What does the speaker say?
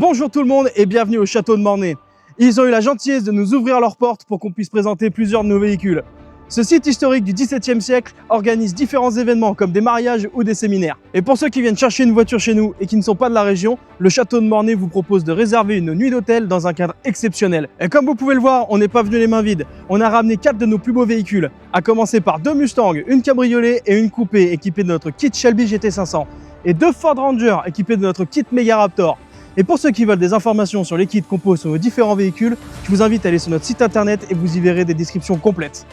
Bonjour tout le monde et bienvenue au Château de MORNAY. Ils ont eu la gentillesse de nous ouvrir leurs portes pour qu'on puisse présenter plusieurs de nos véhicules. Ce site historique du XVIIe siècle organise différents événements comme des mariages ou des séminaires. Et pour ceux qui viennent chercher une voiture chez nous et qui ne sont pas de la région, le Château de MORNAY vous propose de réserver une nuit d'hôtel dans un cadre exceptionnel. Et comme vous pouvez le voir, on n'est pas venu les mains vides. On a ramené 4 de nos plus beaux véhicules, à commencer par 2 Mustangs, une cabriolet et une coupée équipée de notre kit Shelby GT500 et 2 Ford Ranger équipés de notre kit Mega Raptor. Et pour ceux qui veulent des informations sur les kits qu'on pose sur nos différents véhicules, je vous invite à aller sur notre site internet et vous y verrez des descriptions complètes.